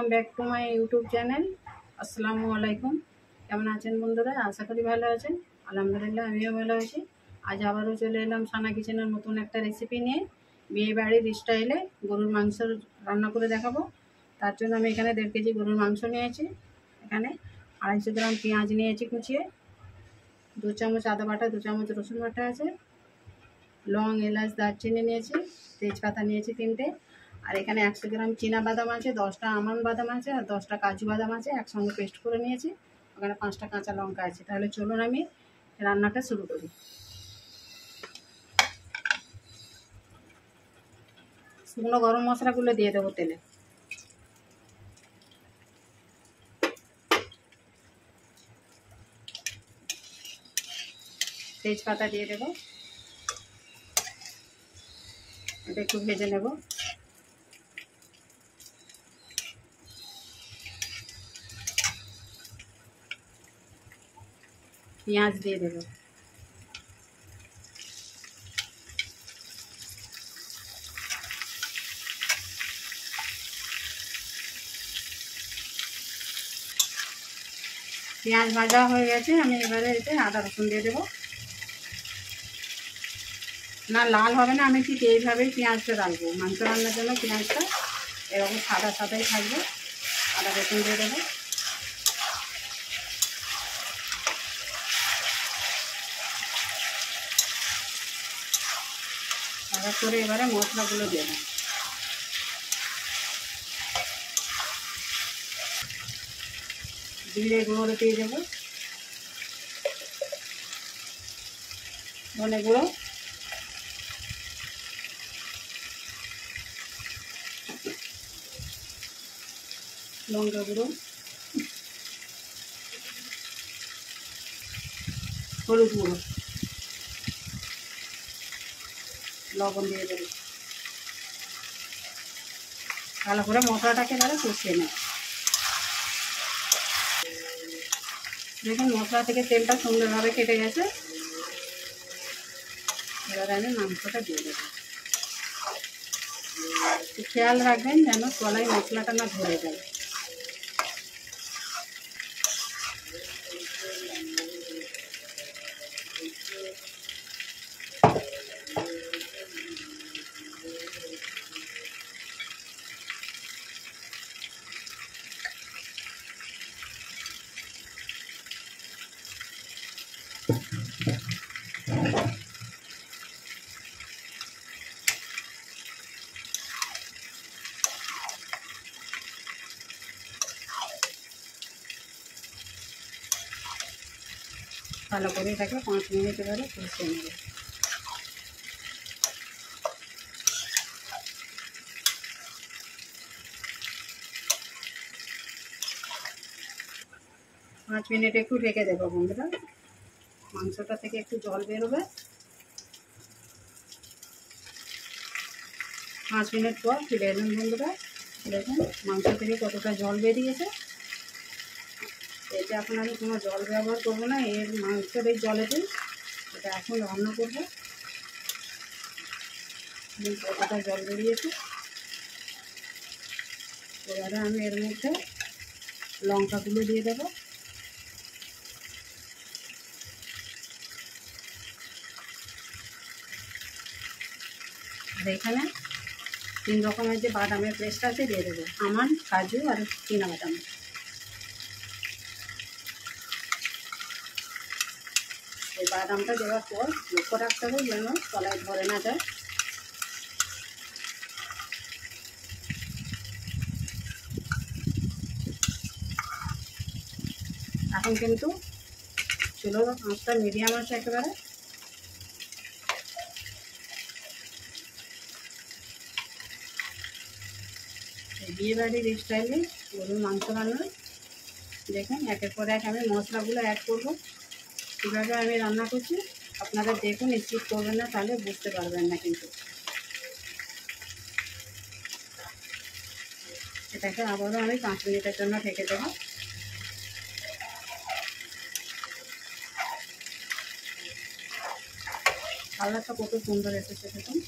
Welcome back to my YouTube channel. আসসালামু আলাইকুম। কেমন আছেন বন্ধুরা? আশা করি ভালো আছেন। আলহামদুলিল্লাহ আমিও ভালো আছি। আজ আবারও চলে এলাম সানা কিচেনের নতুন একটা রেসিপি নিয়ে। বিয়ে বাড়ির স্টাইলে গরুর মাংস রান্না করে দেখাবো। তার জন্য আমি এখানে 1.5 কেজি গরুর মাংস নিয়েছি। এখানে 250 গ্রাম পেঁয়াজ নিয়েছি কুচিয়ে, 2 চামচ আদা বাটা, 2 চামচ রসুন বাটা আছে, লং, এলাচ, দারচিনি নিয়েছি, তেজপাতা নিয়েছি 3টে, আর এখানে 100 গ্রাম চীনা বাদাম আছে, 10টা আমন্ড বাদাম আছে, আর 10টা কাজু বাদাম আছে, একসঙ্গে পেস্ট করে নিয়েছি। ওখানে 5টা কাঁচা লঙ্কা আছে। তাহলে চলুন আমি রান্নাটা শুরু করি। শুকনো গরম মশলাগুলো দিয়ে দেবো তেলে। তেজপাতা দিয়ে দেবো, এটা একটু ভেজে নেব। পেঁয়াজ দিয়ে দেবো, পেঁয়াজ ভাজা হয়ে গেছে। আমি এবারে এতে আদা রসুন দিয়ে দেবো। না, লাল হবে না, আমি ঠিক এইভাবেই পেঁয়াজটা রাখবো। মাংস রান্নার জন্য পেঁয়াজটা এরকম সাদা সাদাই থাকবে। আদা রসুন দিয়ে দেবো। ভাজা করে এবারে মশলাগুলো দিয়ে দেবো। জিরে গুঁড়ো দিয়ে দেবো, ধনে গুঁড়ো, লঙ্কা গুঁড়ো, হলুদ গুঁড়ো, লবণ দিয়ে দেবো। ভালো করে মশলাটাকে এবারে কষিয়ে নেব। দেখুন মশলা থেকে তেলটা সুন্দরভাবে কেটে গেছে। এবারে আমি মাংসটা দিয়ে দেবো। খেয়াল রাখবেন যেন তলায় মশলাটা না ধরে যায়। ভালো করে এটাকে 5 মিনিট এবারে কষিয়ে নেব। পাঁচ মিনিট একটু ঢেকে দেবো বন্ধুরা। মাংসটা থেকে একটু জল বেরোবে। 5 মিনিট পর ফিরে এলাম বন্ধুরা। দেখুন মাংস থেকে কতটা জল বেরিয়েছে। এতে এখন আমি কোনো জল ব্যবহার করবো না, এর মাংসের এই জলেতেই এটা এখন রান্না করবো। কতটা জল বেরিয়েছে। এবারে আমি এর মধ্যে লঙ্কাগুলো দিয়ে দেবো। আর এখানে 3 রকমের যে বাদামের পেস্ট আছে দিয়ে দেবো, আমন্ড, কাজু আর চীনা বাদাম। এই বাদামটা দেওয়ার পর লক্ষ্য রাখতে হবে যেন তলায় ধরে না যায়। এখন কিন্তু চুলোর আঁচটা মিডিয়াম আছে একেবারে। বিয়ে বাড়ির স্টাইলে গরুর মাংস রান্না। দেখুন একের পর এক আমি মশলাগুলো অ্যাড করবো। কীভাবে আমি রান্না করছি আপনারা দেখুন, স্কিপ করবেন না, তাহলে বুঝতে পারবেন না। কিন্তু এটাকে আবারও আমি 5 মিনিটের জন্য ঢেকে দেবো। কালারটা কত সুন্দর এসেছে দেখুন।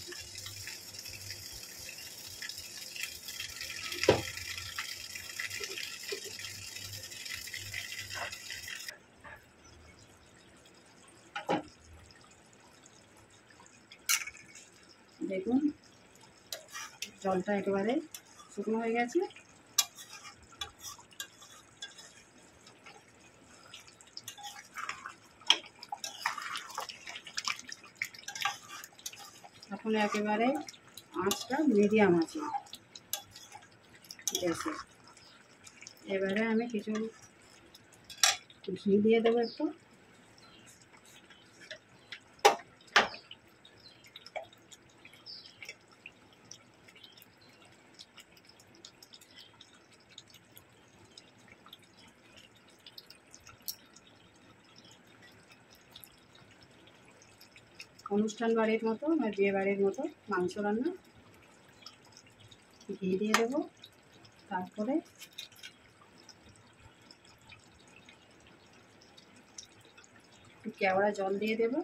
দেখুন জলটা একেবারে শুকনো হয়ে গেছে। এখন একেবারে আঁচটা মিডিয়াম আছে গ্যাসে। এবারে আমি কিছু ঘি দিয়ে দেবো একটু। অনুষ্ঠান বাড়ির মতো বা বিয়ে বাড়ির মতো মাংস রান্না। ঘি দিয়ে দেবো, তারপরে একটু কেওড়া জল দিয়ে দেবো।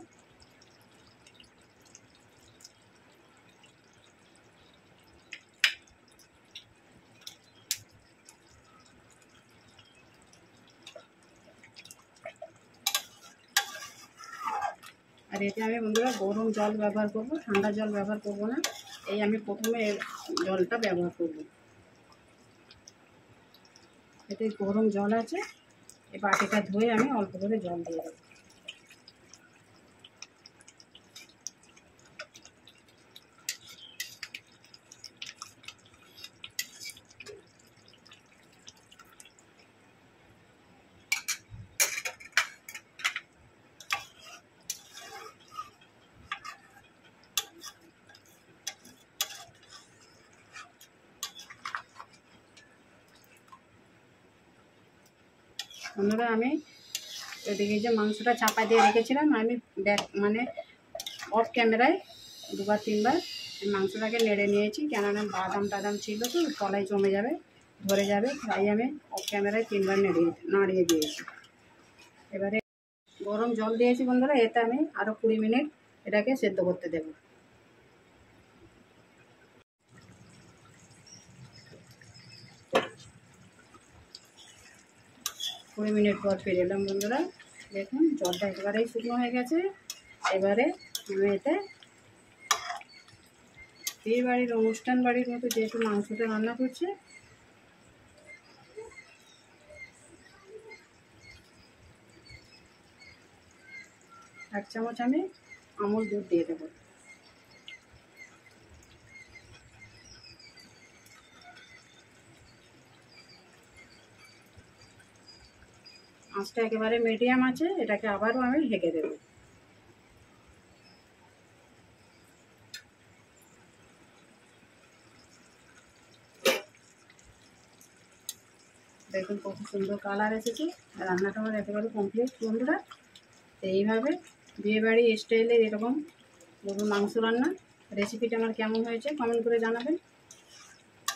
আর এতে আমি বন্ধুরা গরম জল ব্যবহার করব, ঠান্ডা জল ব্যবহার করব না। এই আমি প্রথমে জলটা ব্যবহার করব। এতে গরম জল আছে, এই বাটিটা ধুয়ে আমি অল্প করে জল দিয়ে দেবো। বন্ধুরা আমি এদিকে যে মাংসটা চাপা দিয়ে রেখেছিলাম, আমি মানে অফ ক্যামেরায় দুবার তিনবার মাংসটাকে নেড়ে নিয়েছি, কেননা বাদাম টাদাম ছিল তো তলায় জমে যাবে, ধরে যাবে, তাই আমি অফ ক্যামেরায় তিনবার নাড়িয়ে দিয়েছি। এবারে গরম জল দিয়েছি বন্ধুরা, এতে আমি আরও 20 মিনিট এটাকে সেদ্ধ করতে দেব। কুড়ি মিনিট পর ফিরে এলাম বন্ধুরা। দেখুন জলটা একেবারেই শুকনো হয়ে গেছে। এবারে আমি এতে বিয়ে বাড়ির অনুষ্ঠান বাড়ির মতো যেহেতু মাংসটা রান্না করছে, এক চামচ আমি আমুল দুধ দিয়ে দেবো। আঁচটা একেবারে মিডিয়াম আছে, এটাকে আবারও আমি ঢেকে দেব। দেখুন কত সুন্দর কালার এসেছে। রান্নাটা আমার একেবারে কমপ্লিট বন্ধুরা। এইভাবে বিয়েবাড়ি স্টাইলের এরকম গরুর মাংস রান্না রেসিপিটা আমার কেমন হয়েছে কমেন্ট করে জানাবেন,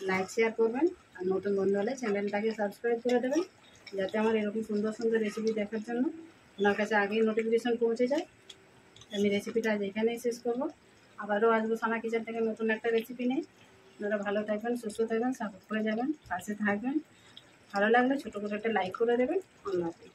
লাইক শেয়ার করবেন, আর নতুন বন্ধু হলে চ্যানেলটাকে সাবস্ক্রাইব করে দেবেন, যাতে আমার এরকম সুন্দর সুন্দর রেসিপি দেখার জন্য ওনার কাছে আগেই নোটিফিকেশান পৌঁছে যায়। আমি রেসিপিটা আজ এখানেই শেষ করব। আবারও আসবো সানা কিচেন থেকে নতুন একটা রেসিপি নিয়ে। আপনারা ভালো থাকবেন, সুস্থ থাকবেন, সাপোর্ট করে যাবেন, পাশে থাকবেন। ভালো লাগলে ছোটো করে একটা লাইক করে দেবেন। আল্লাহ হাফেজ।